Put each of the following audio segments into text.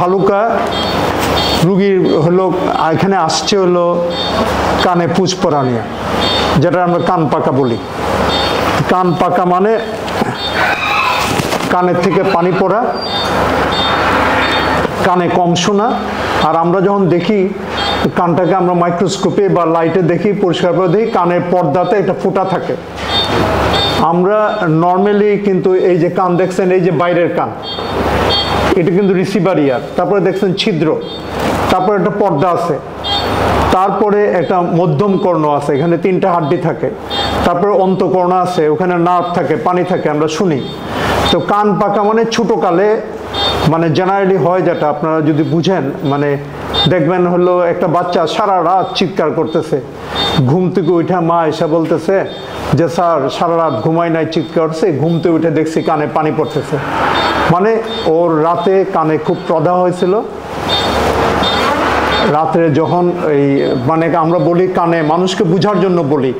ভালুকা রুগীর হলো এখানে আসছে হলো কানে পুঁজ পড়া নিয়ে, যেটা আমরা কান পাকা বলি। কান পাকা মানে কানের থেকে পানি পড়া, কানে কম শোনা। আর আমরা যখন দেখি কানটাকে আমরা মাইক্রোস্কোপে বা লাইটে দেখি, পরিষ্কার করে দেখি কানের পর্দাতে একটা ফুটা থাকে। আমরা নর্মালি কিন্তু এই যে কান দেখছেন, এই যে বাইরের কান, এটা কিন্তু রিসিভার ইয়ার। তারপরে দেখছেন ছিদ্র, তারপরে একটা পর্দা আছে, তারপরে একটা মধ্যম কর্ণ আছে, এখানে 3টা হাড্ডি থাকে, তারপরে অন্তকর্ণ আছে, ওখানে নার্ভ থাকে, পানি থাকে, আমরা শুনি। তো কান পাকা মানে ছোটোকালে মানে জেনারেলি হয়, যেটা আপনারা যদি বুঝেন, মানে দেখবেন হলো একটা বাচ্চা সারা রাত চিৎকার করতেছে, ঘুম থেকে উঠে মা এসে বলতেছে যে স্যার সারা রাত ঘুমাই নাই, চিৎকার করছে, ঘুম থেকে উঠে দেখছি কানে পানি পড়তেছে। মানে ওর রাতে কানে খুব প্রদাহ হয়েছিল। রাত্রে যখন এই মানে আমরা বলি কানে, মানুষকে বোঝার জন্য বলি,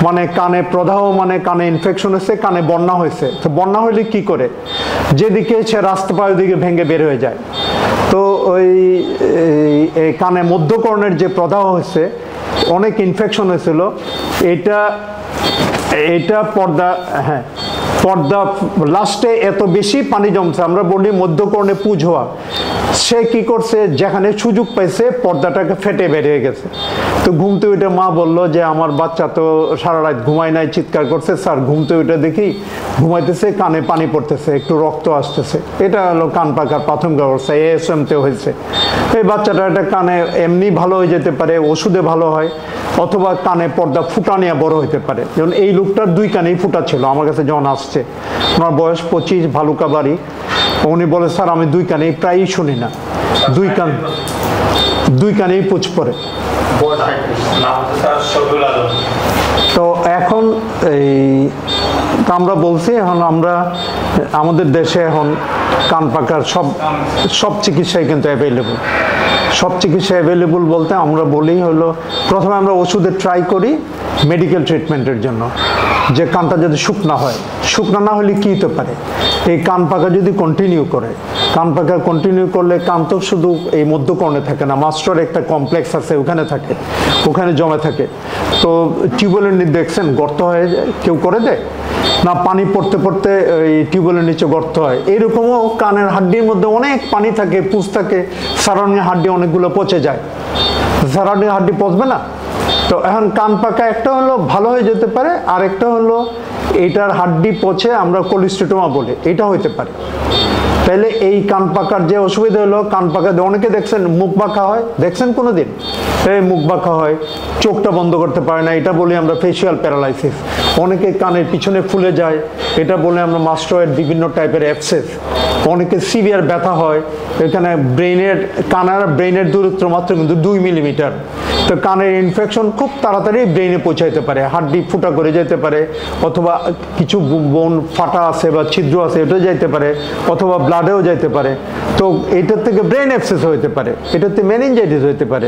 মানে কানে প্রদাহ মানে কানে ইনফেকশন হয়েছে, কানে বন্যা হয়েছে। তো বন্যা হলে কি করে, যেদিকে সে রাস্তা পায় ওদিকে ভেঙে বের হয়ে যায়। তো ওই কানে মধ্যকর্ণের যে প্রদাহ হয়েছে, অনেক ইনফেকশন হয়েছিল, এটা পর্দা, হ্যাঁ পর্দা লাস্টে এত বেশি পানি জমছে, আমরা বলি মধ্যকর্ণে পুঁজ হওয়া। সে কি করছে, যেখানে সুযোগ পাইছে পর্দাটাকে ফেটে বেরিয়ে গেছে। তো ঘুমতে উঠে মা বলল যে আমার বাচ্চা তো সারা রাত ঘুমায় নাই, চিৎকার করছে, স্যার ঘুমতে উঠে দেখি ঘুমাইতেছে, কানে পানি পড়তেছে, একটু রক্ত আসতেছে। এটা হলো কান পাকার প্রাথমিক অবস্থা, ASMতে হয়েছে। এই বাচ্চাটা একটা কানে এমনি ভালো হয়ে যেতে পারে, ওষুধে ভালো হয়, অথবা কানে পর্দা ফুটা নিয়ে বড় হতে পারে। যেমন এই লোকটার 2 কানেই ফুটা ছিল আমার কাছে যখন আসছে, ওনার বয়স 25, ভালুকা বাড়ি। উনি বলে স্যার আমি 2 কানেই প্রায়ই শুনি না, 2 কানেই পুঁজ পড়ে। তো এখন এই আমরা বলছি, এখন আমরা আমাদের দেশে এখন কান পাকার সব চিকিৎসাই কিন্তু অ্যাভেলেবল। সব চিকিৎসা অ্যাভেলেবল বলতে আমরা বলি হলো, প্রথমে আমরা ওষুধে ট্রাই করি মেডিকেল ট্রিটমেন্টের জন্য, যে কানটা যদি শুকনা হয়। শুকনা না হলে কী হতে পারে, এই কান পাকা যদি কন্টিনিউ করে, কান পাকা কন্টিনিউ করলে কান তো শুধু এই মধ্যকর্ণে থাকে না, মাস্টার একটা কমপ্লেক্স আছে ওখানে থাকে, ওখানে জমে থাকে। তো টিউবওয়েলের নিচে দেখছেন গর্ত হয়ে যায়, কেউ করে দেয় না, পানি পড়তে পড়তে এই টিউবওয়েলের নিচে গর্ত হয়। এইরকমও কানের হাড্ডির মধ্যে অনেক পানি থাকে, পুঁজ থাকে, সারাউন্ডিং হাড্ডি অনেকগুলো পচে যায়। সারাউন্ডিং হাড্ডি পচবে না। তো এখন কান পাকা একটা হলো ভালো হয়ে যেতে পারে, আর একটা হলো এটার হাড্ডি পচে আমরা কোলিস্টেটোমা বলি, এটা হইতে পারে। তাহলে এই কান পাকার যে অসুবিধা হলো, কান পাকা অনেকে দেখছেন মুখ বাঁকা হয়, দেখছেন কোনো দিন? এই মুখ বাঁকা হয়, চোখটা বন্ধ করতে পারে না, এটা বলি আমরা ফেসিয়াল প্যারালাইসিস। অনেকে কানের পিছনে ফুলে যায়, এটা বলে আমরা মাস্টয়েড বিভিন্ন টাইপের অ্যাবসেস। অনেকে সিভিয়ার ব্যথা হয়, এখানে ব্রেনের দূরত্ব মাত্র কিন্তু 2 মিলিমিটার। তো কানের ইনফেকশন খুব তাড়াতাড়ি ব্রেনে পৌঁছাইতে পারে, হাড্ডি ফুটা করে যেতে পারে, অথবা কিছু বোন ফাটা আছে বা ছিদ্র আছে এটা যাইতে পারে, অথবা ব্লাডেও যাইতে পারে। তো এটার থেকে ব্রেন অ্যাবসেস হইতে পারে, এটাতে মেনিনজাইটিস হইতে পারে,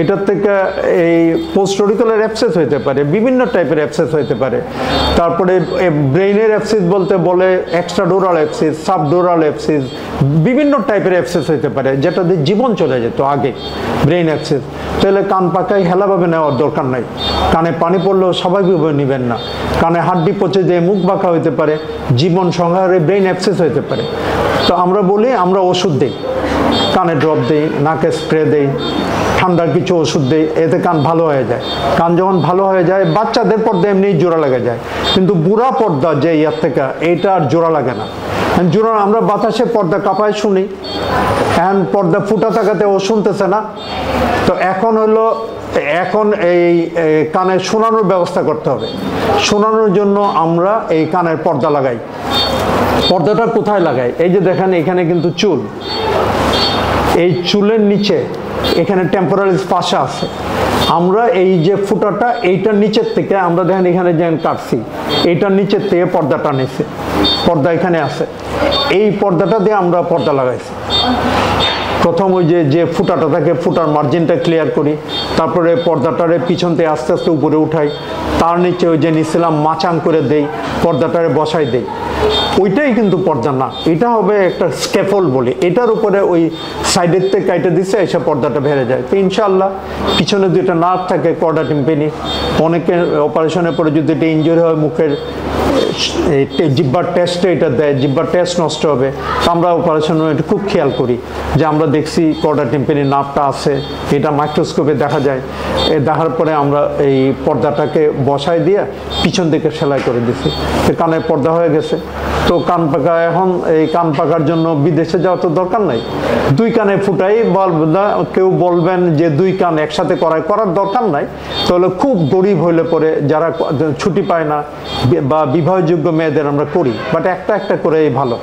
এটার থেকে এই পোস্ট-অরিকুলার অ্যাবসেস হইতে পারে, বিভিন্ন টাইপের অ্যাবসেস হইতে পারে। তারপরে ব্রেইনের অ্যাবসেস বলতে বলে এক্সট্রাডোরাল অ্যাবসেস, সাবডোরাল অ্যাবসেস, বিভিন্ন টাইপের অ্যাবসেস হইতে পারে, যেটাতে জীবন চলে যেত আগে, ব্রেইন অ্যাবসেস। তাহলে কান পাকায় হেলাভাবে নেওয়ার দরকার নাই। কানে পানি পড়লেও স্বাভাবিকভাবে নেবেন না। কানে হাড্ডি পচে যেয়ে মুখ বাঁকা হইতে পারে, জীবন সংহারে ব্রেইন অ্যাবসেস হইতে পারে। তো আমরা বলি আমরা ওষুধ দিই, কানে ড্রপ দিই, নাকে স্প্রে দিই, ঠান্ডার কিছু ওষুধ দিই, এতে কান ভালো হয়ে যায়। কান যখন ভালো হয়ে যায়, বাচ্চাদের পর্দা এমনি জোড়া লেগে যায়, কিন্তু বুড়া পর্দা যে ইয়ার থেকে এইটা আর জোড়া লাগে না। জোড়া আমরা বাতাসে পর্দা কাঁপায় শুনি, এখন পর্দা ফুটা থাকাতে ও শুনতেছে না। তো এখন এই কানে শোনানোর ব্যবস্থা করতে হবে। শোনানোর জন্য আমরা এই কানের পর্দা লাগাই। পর্দাটা কোথায় লাগাই? এই যে দেখেন এখানে কিন্তু চুল, এই চুলের নিচে এখানে টেম্পোরাল স্পাশা আছে। আমরা এই যে ফুটাটা এইটার নিচের থেকে আমরা দেখেন এখানে যেন কাটছি, এইটার নিচের থেকে পর্দাটা নিচ্ছে, পর্দা এখানে আছে, এই পর্দাটা দিয়ে আমরা পর্দা লাগাইছি। প্রথম ওই যে ফুটাটা থাকে, ফুটার মার্জিনটা ক্লিয়ার করি, তারপরে পর্দাটারে পিছন থেকে আস্তে আস্তে উপরে উঠাই, তার নিচে ওই যে নিছিলাম মাচাং করে দেই, পর্দাটারে বসাই দেই, ওইটাই কিন্তু পর্দা না, এটা হবে একটা স্ক্যাফোল্ড বলি, এটার উপরে ওই সাইডের থেকে কাইটে দিচ্ছে এসে পর্দাটা ভেড়ে যায়। তো ইনশাল্লাহ পিছনে দুইটা নার্ভ থাকে কর্ডা টিম্পানি, অনেকের অপারেশনের পরে যদি এটা ইনজুরি হয় মুখের জিব্বার টেস্টে এটা দেয়, জিব্বার টেস্ট নষ্ট হবে। তো আমরা অপারেশনে এটা খুব খেয়াল করি যে আমরা দেখছি কর্ডা টিম্পানি নার্ভটা আছে, এটা মাইক্রোস্কোপে দেখা যায়, দেখার পরে আমরা এই পর্দাটাকে বসায় দিয়ে পিছন দিকে সেলাই করে দিছি, তো কানের পর্দা হয়ে গেছে। তো কান পাকা, এখন এই কান পাকার জন্য বিদেশে যাওয়া তো দরকার নাই, দুই কানে ফুটাই কেউ বলবেন যে দুই কান একসাথে করার দরকার নাই, তাহলে খুব গরিব হইলে পরে যারা ছুটি পায় না বা বিবাহযোগ্য মেয়েদের আমরা করি, বাট একটা একটা করেই ভালো।